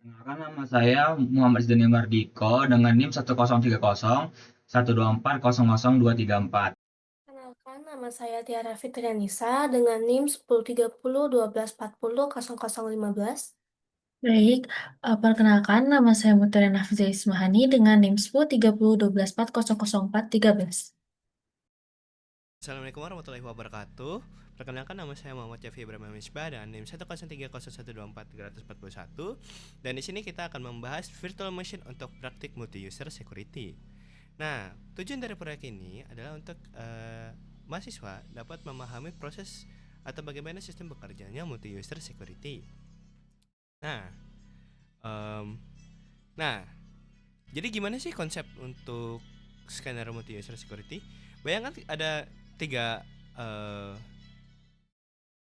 Perkenalkan nama saya Muhammad Zdani Mardiko dengan NIM 1030124000234. Kenalkan, nama saya Tiara Fitrianisa dengan NIM 1030 1240 0015. Baik, perkenalkan nama saya Mutiara Nafisa Ismahani dengan NIM 103012400413. Assalamualaikum warahmatullahi wabarakatuh. Perkenalkan nama saya Muhammad Yafi Ibrahim Misbah dan NIM 1030124341. Dan di sini kita akan membahas virtual machine untuk praktik multi-user security. Nah, tujuan dari proyek ini adalah untuk mahasiswa dapat memahami proses atau bagaimana sistem bekerjanya multi-user security. Nah, em, nah, jadi gimana sih konsep untuk skenario multi-user security? Bayangkan ada tiga eh,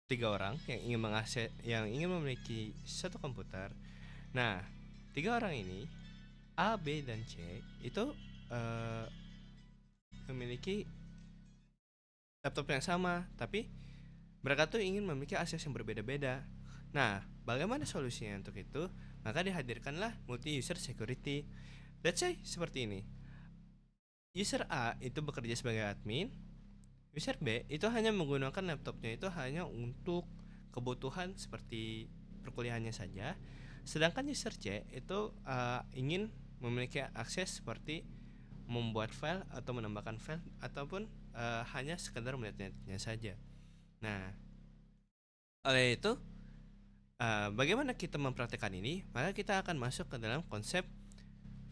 tiga orang yang ingin memiliki satu komputer. Nah, tiga orang ini A, B, dan C itu eh, memiliki laptop yang sama, tapi mereka tuh ingin memiliki akses yang berbeda-beda. Nah, bagaimana solusinya untuk itu? Maka dihadirkanlah multi-user security. Let's say seperti ini. User A itu bekerja sebagai admin. User B itu hanya menggunakan laptopnya itu hanya untuk kebutuhan seperti perkuliahannya saja. Sedangkan user C itu ingin memiliki akses seperti membuat file atau menambahkan file ataupun hanya sekedar melihatnya saja. Nah, oleh itu bagaimana kita mempraktekkan ini? Maka kita akan masuk ke dalam konsep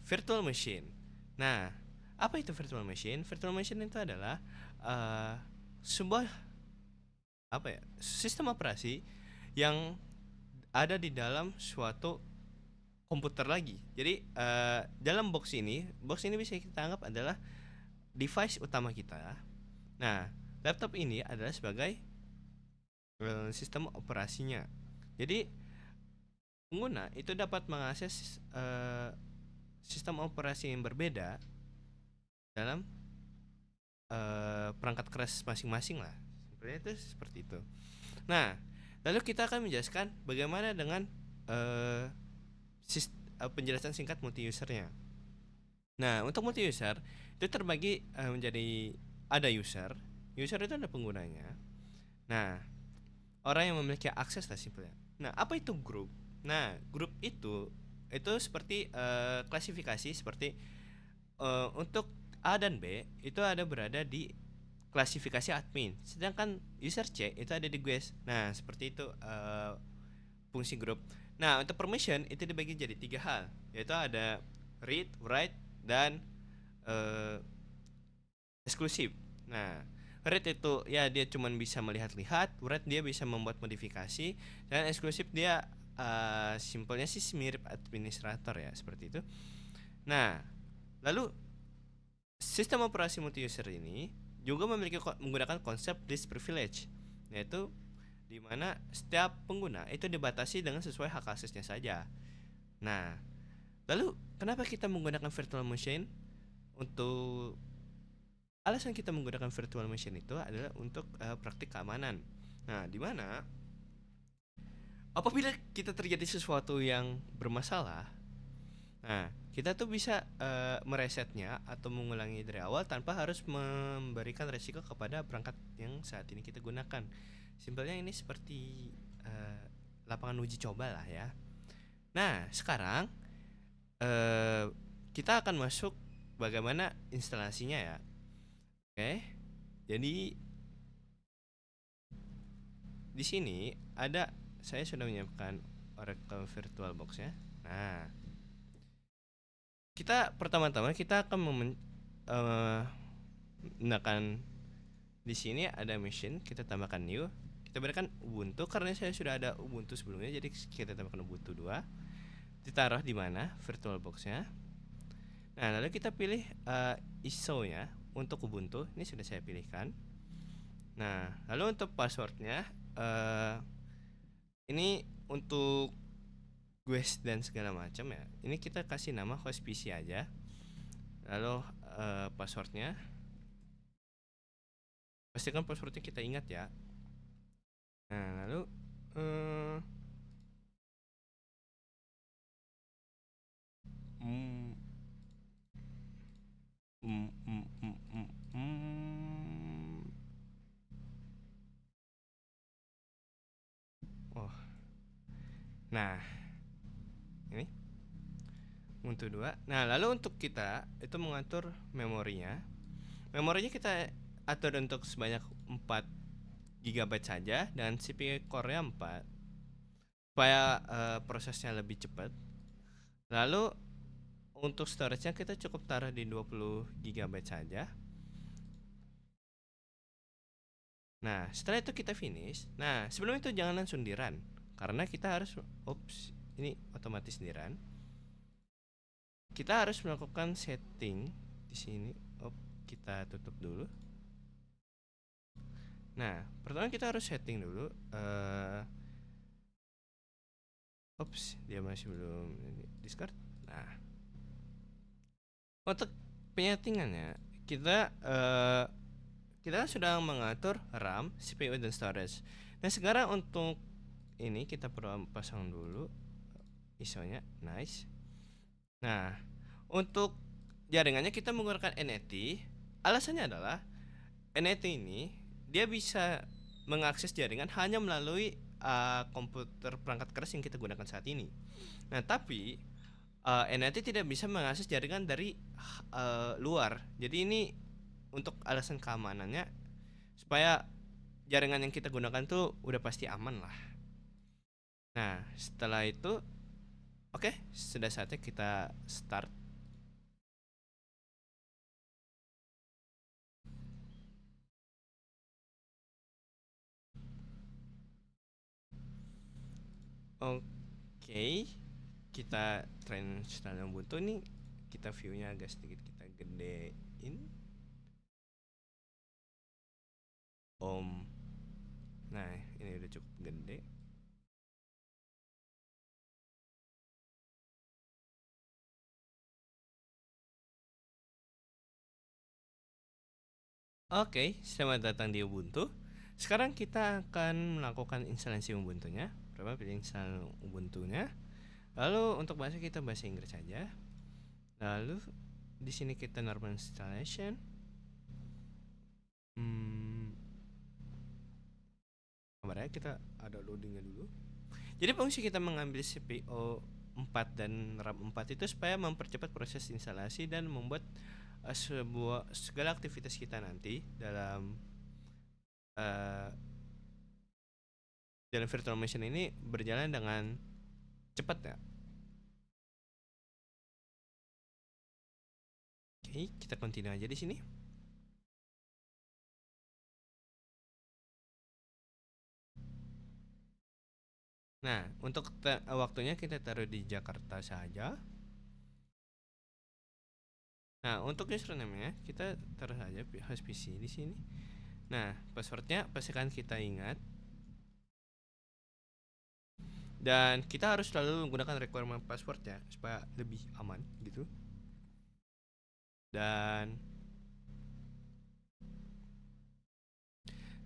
virtual machine. Nah, apa itu virtual machine? Virtual machine itu adalah sebuah sistem operasi yang ada di dalam suatu komputer lagi. Jadi dalam box ini bisa kita anggap adalah device utama kita. Nah, laptop ini adalah sebagai sistem operasinya. Jadi pengguna itu dapat mengakses sistem operasi yang berbeda dalam perangkat keras masing-masing lah. Sebenarnya itu seperti itu. Nah, lalu kita akan menjelaskan bagaimana dengan penjelasan singkat multi-usernya. Nah, untuk multi-user itu terbagi menjadi ada user. User itu ada penggunanya. Nah, orang yang memiliki akses lah simpelnya. Nah, apa itu grup? Nah, grup itu seperti klasifikasi seperti untuk A dan B itu ada berada di klasifikasi admin, sedangkan user C itu ada di guest. Nah, seperti itu fungsi grup. Nah, untuk permission itu dibagi jadi tiga hal, yaitu ada read, write, dan eksklusif. Nah, read itu ya dia cuman bisa melihat-lihat, write dia bisa membuat modifikasi, dan eksklusif dia simpelnya sih mirip administrator ya, seperti itu. Nah, lalu sistem operasi multi-user ini juga menggunakan konsep least privilege, yaitu di mana setiap pengguna itu dibatasi dengan sesuai hak aksesnya saja. Nah, lalu kenapa kita menggunakan virtual machine? Untuk alasan kita menggunakan virtual machine itu adalah untuk praktik keamanan. Nah, di mana apabila kita terjadi sesuatu yang bermasalah, nah, kita tuh bisa meresetnya atau mengulangi dari awal tanpa harus memberikan resiko kepada perangkat yang saat ini kita gunakan. Simpelnya ini seperti lapangan uji coba lah ya. Nah, sekarang eh, kita akan masuk bagaimana instalasinya ya. Oke. Jadi di sini saya sudah menyiapkan Oracle VirtualBox ya. Nah, pertama-tama kita akan menggunakan di sini ada machine, kita tambahkan new, kita berikan Ubuntu karena saya sudah ada Ubuntu sebelumnya, jadi kita tambahkan Ubuntu 2, ditaruh di mana VirtualBox-nya. Nah, lalu kita pilih ISO-nya untuk Ubuntu, ini sudah saya pilihkan. Nah, lalu untuk passwordnya ini untuk guest dan segala macam ya. Ini kita kasih nama host PC aja. Lalu passwordnya, pastikan passwordnya kita ingat ya. Nah, lalu mm, mm, mm, mm, mm, mm. Oh, nah ini untuk dua. Nah, lalu untuk kita itu mengatur memorinya. Memorinya kita atur untuk sebanyak 4 GB saja dan CPU core-nya 4 supaya prosesnya lebih cepat. Lalu untuk storage-nya kita cukup taruh di 20 GB saja. Nah, setelah itu kita finish. Nah, sebelum itu jangan langsung di run karena kita harus ini otomatis di run. Kita harus melakukan setting di sini. Kita tutup dulu. Nah, pertama kita harus setting dulu. Dia masih belum discard. Nah, untuk penyetingannya kita sudah mengatur RAM, CPU dan storage. Nah, sekarang untuk ini kita perlu pasang dulu ISO-nya. Nice. Nah, untuk jaringannya kita menggunakan NAT. Alasannya adalah NAT ini dia bisa mengakses jaringan hanya melalui komputer perangkat keras yang kita gunakan saat ini. Nah, tapi NAT tidak bisa mengakses jaringan dari luar. Jadi ini untuk alasan keamanannya supaya jaringan yang kita gunakan tuh udah pasti aman lah. Nah, setelah itu sudah saatnya kita start. Kita try install Ubuntu nih. Kita view-nya agak sedikit kita gedein. Nah, ini udah cukup gede. Selamat datang di Ubuntu. Sekarang kita akan melakukan instalasi Ubuntu-nya. Pilih install Ubuntu-nya. Lalu untuk bahasa kita bahasa Inggris saja. Lalu di sini kita normal installation. Kabarnya kita ada loadingnya dulu. Jadi fungsi kita mengambil CPU 4 dan RAM 4 itu supaya mempercepat proses instalasi dan membuat segala aktivitas kita nanti dalam virtual machine ini berjalan dengan cepat ya. Kita continue aja di sini. Nah, untuk waktunya kita taruh di Jakarta saja. Nah, untuk username-nya kita taruh saja host PC di sini. Nah, passwordnya pastikan kita ingat. Dan kita harus selalu menggunakan requirement password ya supaya lebih aman gitu. Dan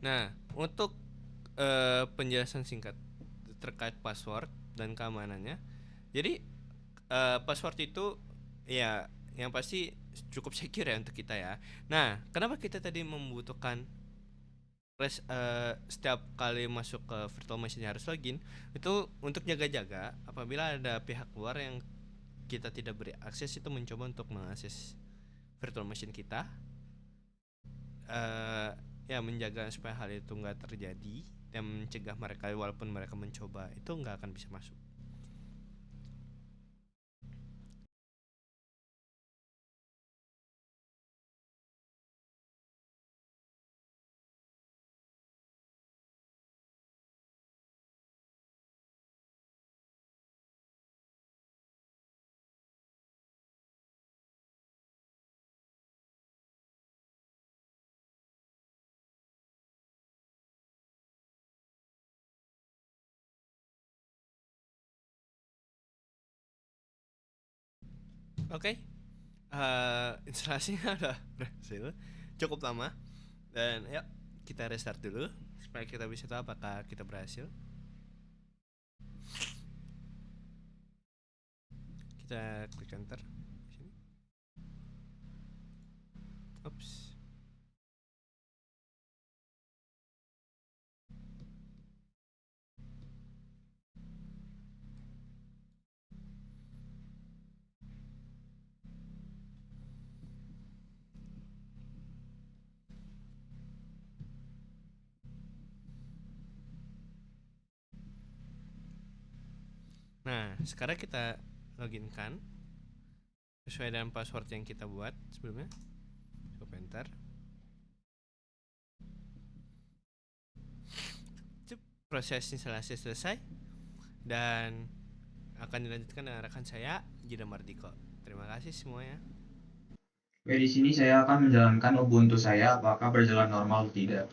nah, untuk penjelasan singkat terkait password dan keamanannya. Jadi password itu ya yang pasti cukup secure ya untuk kita ya. Nah, kenapa kita tadi membutuhkan setiap kali masuk ke virtual machine harus login? Itu untuk jaga-jaga apabila ada pihak luar yang kita tidak beri akses itu mencoba untuk mengakses virtual machine kita. Ya menjaga supaya hal itu nggak terjadi dan mencegah mereka walaupun mereka mencoba itu nggak akan bisa masuk. Instalasinya udah berhasil cukup lama dan yuk kita restart dulu supaya kita bisa tahu apakah kita berhasil. Kita klik enter sini. Ups. Nah, sekarang kita login kan sesuai dengan password yang kita buat sebelumnya. Coba enter. Cep, proses instalasi selesai dan akan dilanjutkan dengan rekan saya Jida Mardiko. Terima kasih semuanya. Oke, di sini saya akan menjalankan Ubuntu saya, apakah berjalan normal atau tidak.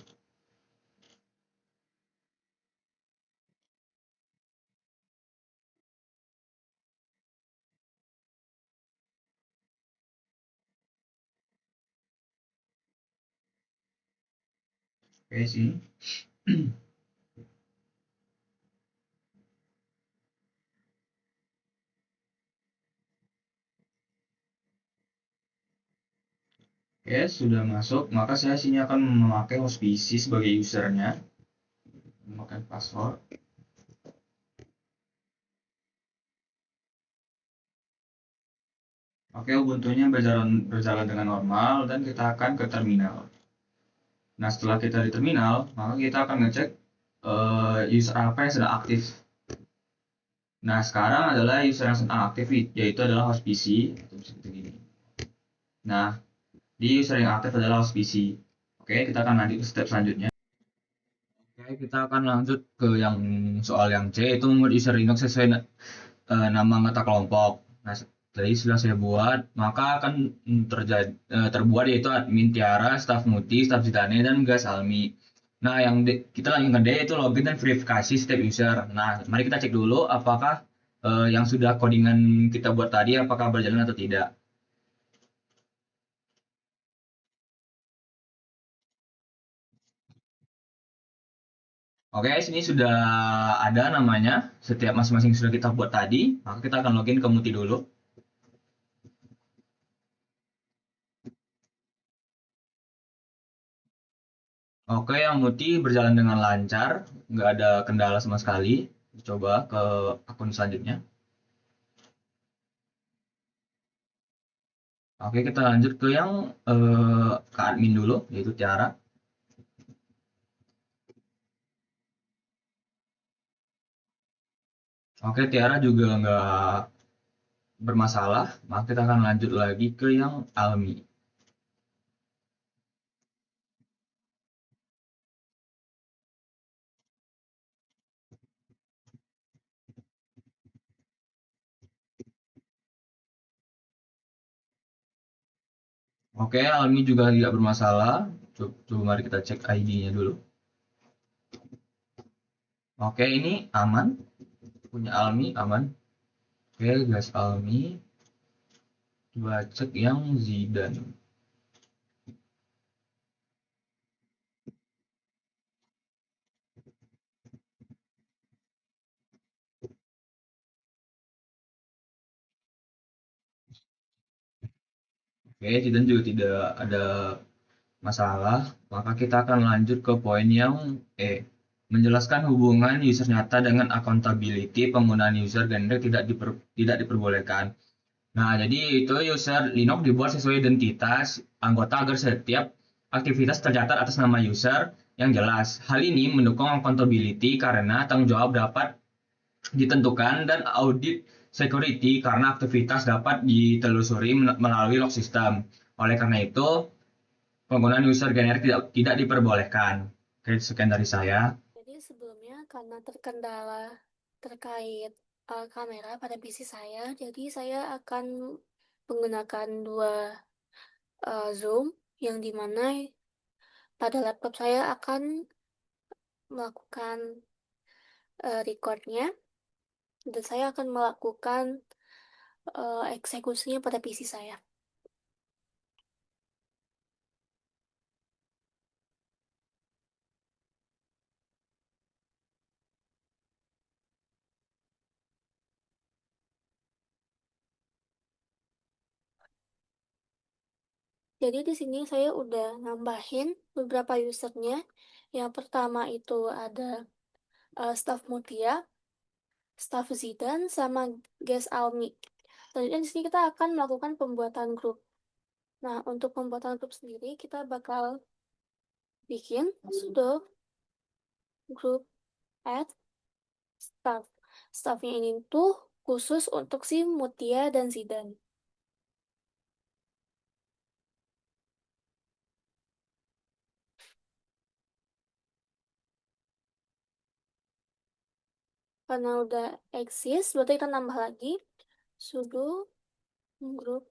Oke, sini. Oke, sudah masuk, maka saya sini akan memakai Hospicy sebagai usernya, memakai password. Oke, Ubuntu-nya berjalan dengan normal dan kita akan ke terminal. Nah, setelah kita di terminal, maka kita akan ngecek user apa yang sedang aktif. Nah, sekarang adalah user yang sedang aktif, yaitu adalah Hospicy. Seperti ini. Nah, di user yang aktif adalah Hospicy. Oke, kita akan lanjut ke step selanjutnya. Oke, kita akan lanjut ke yang soal yang C, itu membuat user Linux sesuai nama anggota kelompok. Nah, tadi sudah saya buat, maka akan terbuat yaitu admin Tiara, staff Muti, staff Zidane, dan Gas Almi. Nah, kita lanjut ke D itu login dan verifikasi setiap user. Nah, mari kita cek dulu apakah yang sudah codingan kita buat tadi apakah berjalan atau tidak. Oke, sini sudah ada namanya setiap masing-masing sudah kita buat tadi. Maka kita akan login ke Muti dulu. Oke, yang Muti berjalan dengan lancar, nggak ada kendala sama sekali. Coba ke akun selanjutnya. Oke, kita lanjut ke yang ke admin dulu, yaitu Tiara. Oke, Tiara juga nggak bermasalah, maka kita akan lanjut lagi ke yang Almi. Oke, Almi juga tidak bermasalah. Coba mari kita cek ID-nya dulu. Oke, ini aman. Punya Almi aman. Oke, gas Almi. Coba cek yang Zidan. Oke, Zidan juga tidak ada masalah. Maka kita akan lanjut ke poin yang E. Menjelaskan hubungan user nyata dengan accountability penggunaan user generic tidak diperbolehkan. Nah, jadi itu user Linux dibuat sesuai identitas anggota agar setiap aktivitas tercatat atas nama user yang jelas. Hal ini mendukung accountability karena tanggung jawab dapat ditentukan dan audit security karena aktivitas dapat ditelusuri melalui log system. Oleh karena itu, penggunaan user generik tidak diperbolehkan. Oke, sekian dari saya. Jadi sebelumnya karena terkendala terkait kamera pada PC saya, jadi saya akan menggunakan dua Zoom yang dimana pada laptop saya akan melakukan recordnya dan saya akan melakukan eksekusinya pada PC saya. Jadi di sini saya udah nambahin beberapa usernya. Yang pertama itu ada staff Mutia, staff Zidan, sama guest Almi. Selanjutnya di sini kita akan melakukan pembuatan grup. Nah, untuk pembuatan grup sendiri kita bakal bikin sudo grup add staff. Staffnya ini tuh khusus untuk si Mutia dan Zidan. Karena udah exist, berarti kita nambah lagi sudo grup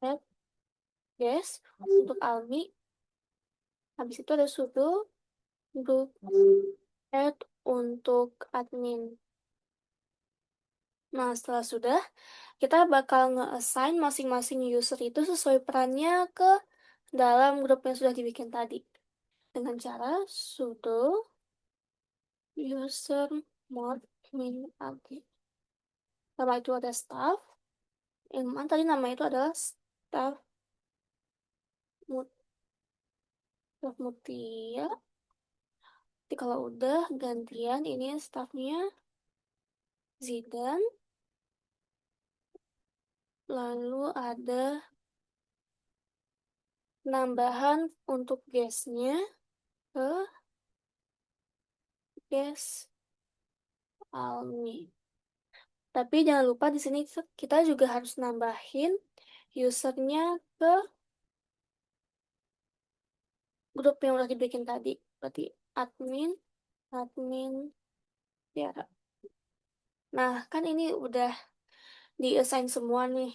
add guest untuk Almi. Habis itu ada sudo grup add untuk admin. Nah, setelah sudah, kita bakal nge-assign masing-masing user itu sesuai perannya ke dalam grup yang sudah dibikin tadi. Dengan cara sudo user mod min admin. Nama itu ada staff. Yang mana tadi nama itu adalah staff staff Mutia. Jadi kalau udah gantian ini staffnya Zidan. Lalu ada penambahan untuk guestnya ke guest Almi. Tapi jangan lupa di sini kita juga harus nambahin usernya ke grup yang udah dibikin tadi. Berarti admin, admin, Tiara. Nah, kan ini udah di-assign semua nih.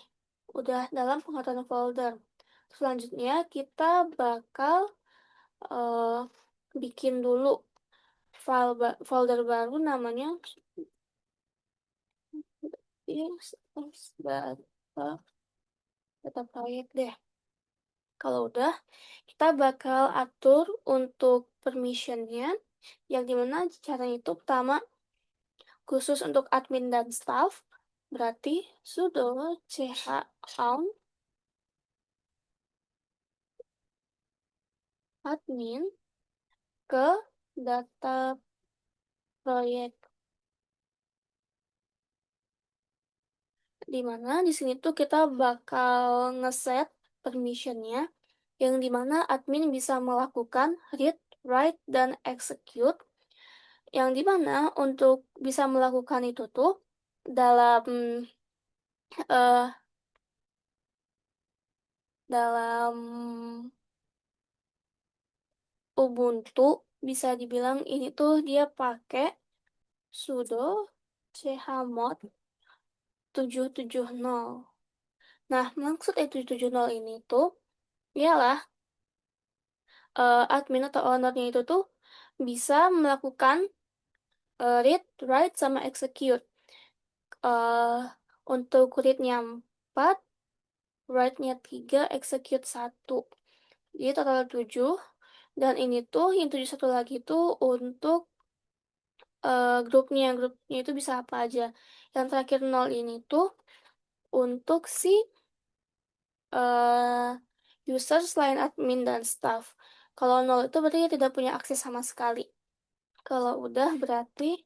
Udah dalam pengaturan folder. Selanjutnya kita bakal eh, bikin dulu folder baru namanya data proyek deh. Kalau udah, kita bakal atur untuk permissionnya, yang dimana caranya itu pertama khusus untuk admin dan staff, berarti sudo chown admin ke data proyek, dimana di sini tuh kita bakal ngeset permissionnya, yang dimana admin bisa melakukan read, write, dan execute, yang dimana untuk bisa melakukan itu tuh dalam eh, dalam Ubuntu bisa dibilang ini tuh dia pakai sudo chmod 770. Nah, maksud 770 ini tuh ialah admin atau ownernya itu tuh bisa melakukan read, write, sama execute. Untuk read-nya 4, write-nya 3, execute 1. Jadi total 7. Dan ini tuh yang 71 lagi tuh untuk grupnya itu bisa apa aja. Yang terakhir 0 ini tuh untuk si user selain admin dan staff. Kalau 0 itu berarti dia tidak punya akses sama sekali. Kalau udah berarti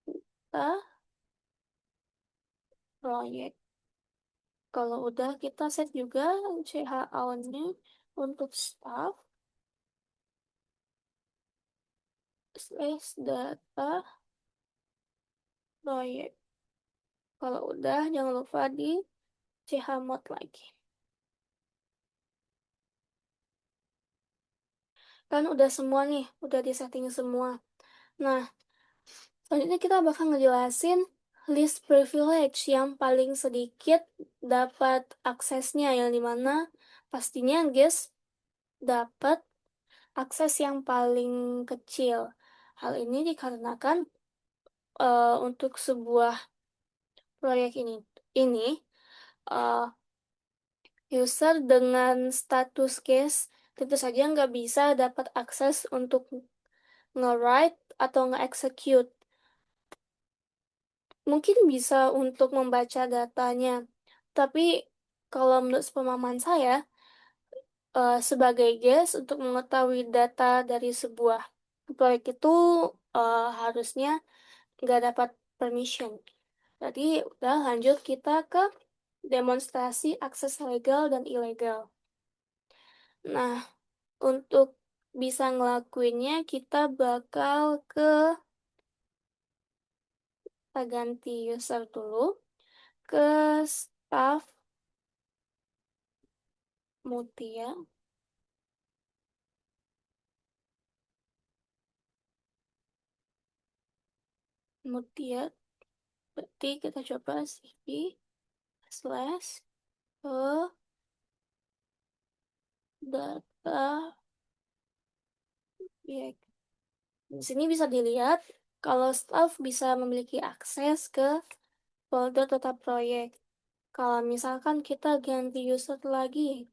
kita proyek. Kalau udah kita set juga CHO-nya untuk staff slash data proyek. Kalau udah jangan lupa di chmod lagi. Kan udah semua nih, udah di setting semua. Nah, selanjutnya kita bakal ngejelasin list privilege yang paling sedikit dapat aksesnya, yang dimana pastinya guys dapat akses yang paling kecil. Hal ini dikarenakan untuk sebuah proyek ini uh, user dengan status case tentu saja nggak bisa dapat akses untuk nge-write atau nge-execute. Mungkin bisa untuk membaca datanya, tapi kalau menurut pemahaman saya, sebagai guest untuk mengetahui data dari sebuah proyek itu harusnya nggak dapat permission. Jadi udah lanjut kita ke demonstrasi akses legal dan ilegal. Nah, untuk bisa ngelakuinnya kita bakal kita ganti user dulu ke staff Mutia. Mutia, berarti kita coba cv slash data ya. Di sini bisa dilihat kalau staff bisa memiliki akses ke folder data proyek. Kalau misalkan kita ganti user lagi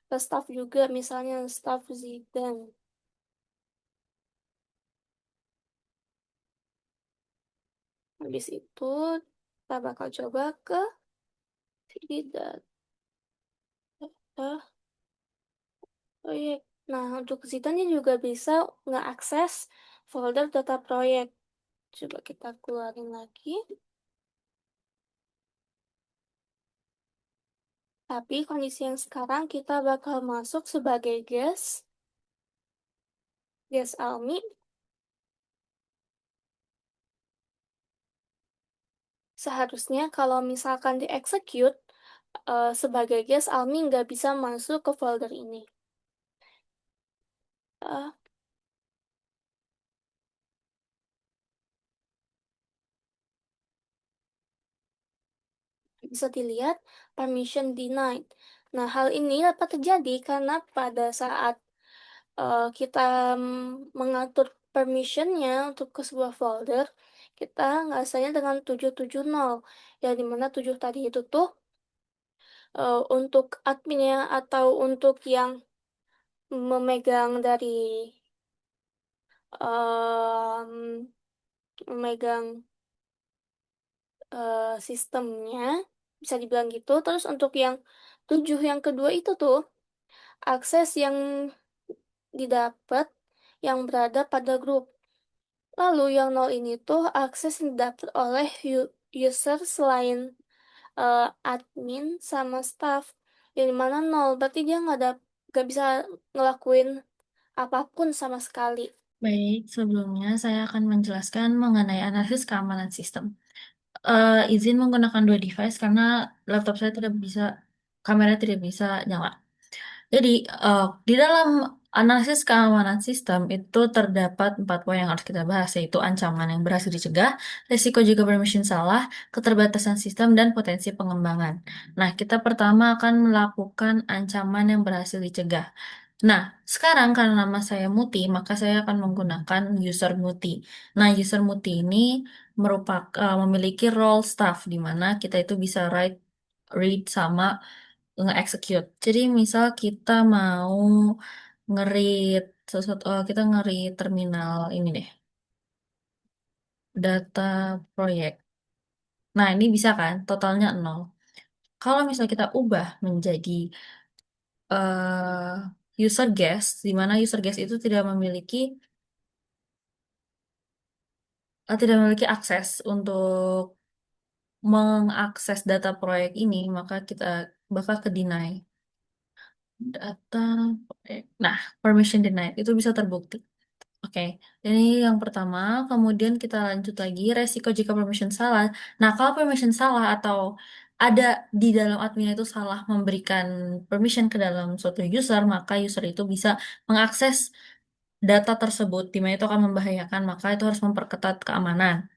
ke staff juga, misalnya staff Zidane. Habis itu kita bakal coba ke sini data proyek. Nah, untuk Zidane juga bisa ngeakses folder data proyek. Coba kita keluarin lagi. Tapi kondisi yang sekarang kita bakal masuk sebagai guest Almi. Seharusnya kalau misalkan di-execute sebagai guest Almi nggak bisa masuk ke folder ini. Eh, bisa dilihat permission denied. Nah, hal ini dapat terjadi karena pada saat kita mengatur permissionnya untuk ke sebuah folder, kita ngasihnya dengan 770, yang dimana 7 tadi itu tuh untuk adminnya atau untuk yang memegang dari memegang sistemnya, bisa dibilang gitu. Terus untuk yang 7 yang kedua itu tuh akses yang didapat yang berada pada grup. Lalu yang 0 ini tuh akses yang didapat oleh user selain admin sama staff. Yang dimana 0, berarti dia nggak bisa ngelakuin apapun sama sekali. Baik, sebelumnya saya akan menjelaskan mengenai analisis keamanan sistem. Izin menggunakan dua device karena laptop saya tidak bisa, kamera tidak bisa nyala. Jadi, di dalam analisis keamanan sistem itu terdapat 4 poin yang harus kita bahas, yaitu ancaman yang berhasil dicegah, risiko jika permission salah, keterbatasan sistem, dan potensi pengembangan. Nah, kita pertama akan melakukan ancaman yang berhasil dicegah. Nah, sekarang karena nama saya Muti, maka saya akan menggunakan user Muti. Nah, user Muti ini merupakan memiliki role staff, di mana kita itu bisa write, read, sama nge-execute. Jadi misal kita mau nge-read sesuatu, kita nge-read terminal ini deh, data proyek. Nah, ini bisa kan, totalnya 0. Kalau misalnya kita ubah menjadi user guest, di mana user guest itu tidak memiliki akses untuk mengakses data proyek ini, maka kita bakal ke deny data proyek. Nah, permission denied itu bisa terbukti. Oke, ini yang pertama. Kemudian kita lanjut lagi, resiko jika permission salah. Nah, kalau permission salah atau ada di dalam admin itu salah memberikan permission ke dalam suatu user, maka user itu bisa mengakses data tersebut, di mana itu akan membahayakan, maka itu harus memperketat keamanan.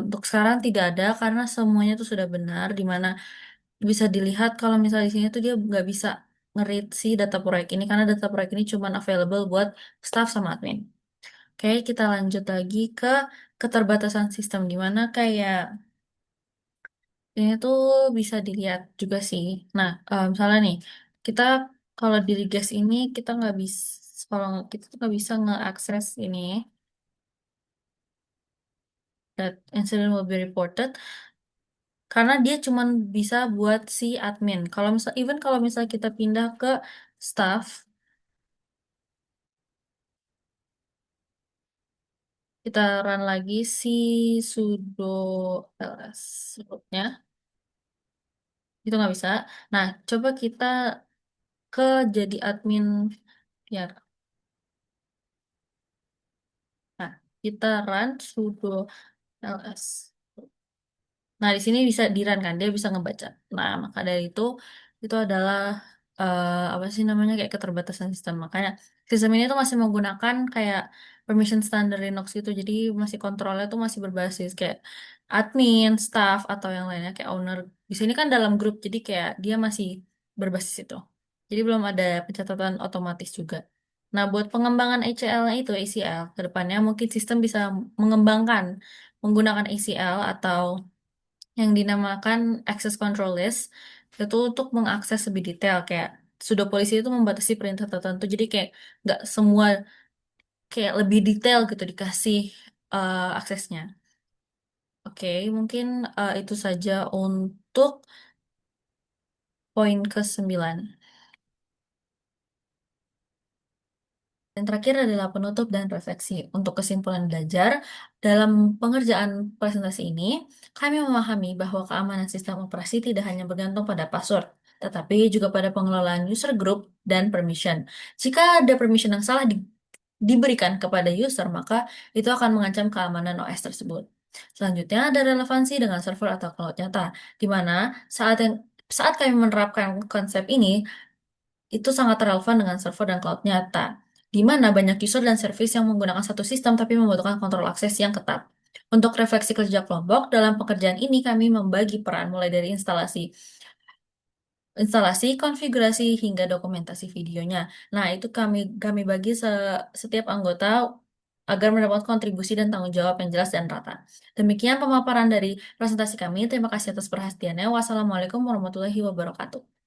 Untuk sekarang tidak ada karena semuanya itu sudah benar, di mana bisa dilihat kalau misalnya di sini tuh dia nggak bisa nge-read si data proyek ini karena data proyek ini cuma available buat staff sama admin. Oke, kita lanjut lagi ke keterbatasan sistem, di mana kayak ini tuh bisa dilihat juga sih. Nah, misalnya nih, kita kalau di Ligas ini kita nggak bisa, kalau kita tuh nggak bisa nge-akses ini, that incident will be reported, karena dia cuma bisa buat si admin. Kalau misal, even kalau misal kita pindah ke staff, kita run lagi si sudo ls rootnya, itu nggak bisa. Nah, coba kita ke jadi admin ya. Nah, kita run sudo ls. Nah, di sini bisa di-run kan, dia bisa ngebaca. Nah, maka dari itu adalah apa sih namanya kayak keterbatasan sistem. Makanya sistem ini tuh masih menggunakan kayak permission standar Linux gitu. Jadi masih kontrolnya tuh masih berbasis kayak admin, staff atau yang lainnya kayak owner. Di sini kan dalam grup, jadi kayak dia masih berbasis itu. Jadi belum ada pencatatan otomatis juga. Nah, buat pengembangan ACL-nya itu ACL, ke depannya mungkin sistem bisa mengembangkan menggunakan ACL atau yang dinamakan access control list itu untuk mengakses lebih detail kayak sudo polisi itu membatasi perintah tertentu jadi kayak nggak semua kayak lebih detail gitu dikasih aksesnya. Oke, mungkin itu saja untuk poin ke-9. Dan terakhir adalah penutup dan refleksi. Untuk kesimpulan belajar, dalam pengerjaan presentasi ini, kami memahami bahwa keamanan sistem operasi tidak hanya bergantung pada password, tetapi juga pada pengelolaan user group dan permission. Jika ada permission yang salah diberikan kepada user, maka itu akan mengancam keamanan OS tersebut. Selanjutnya ada relevansi dengan server atau cloud nyata, di mana saat kami menerapkan konsep ini, itu sangat relevan dengan server dan cloud nyata, di mana banyak user dan service yang menggunakan satu sistem tapi membutuhkan kontrol akses yang ketat. Untuk refleksi kerja kelompok, dalam pekerjaan ini kami membagi peran mulai dari instalasi, konfigurasi, hingga dokumentasi videonya. Nah, itu kami bagi setiap anggota agar mendapat kontribusi dan tanggung jawab yang jelas dan rata. Demikian pemaparan dari presentasi kami. Terima kasih atas perhatiannya. Wassalamualaikum warahmatullahi wabarakatuh.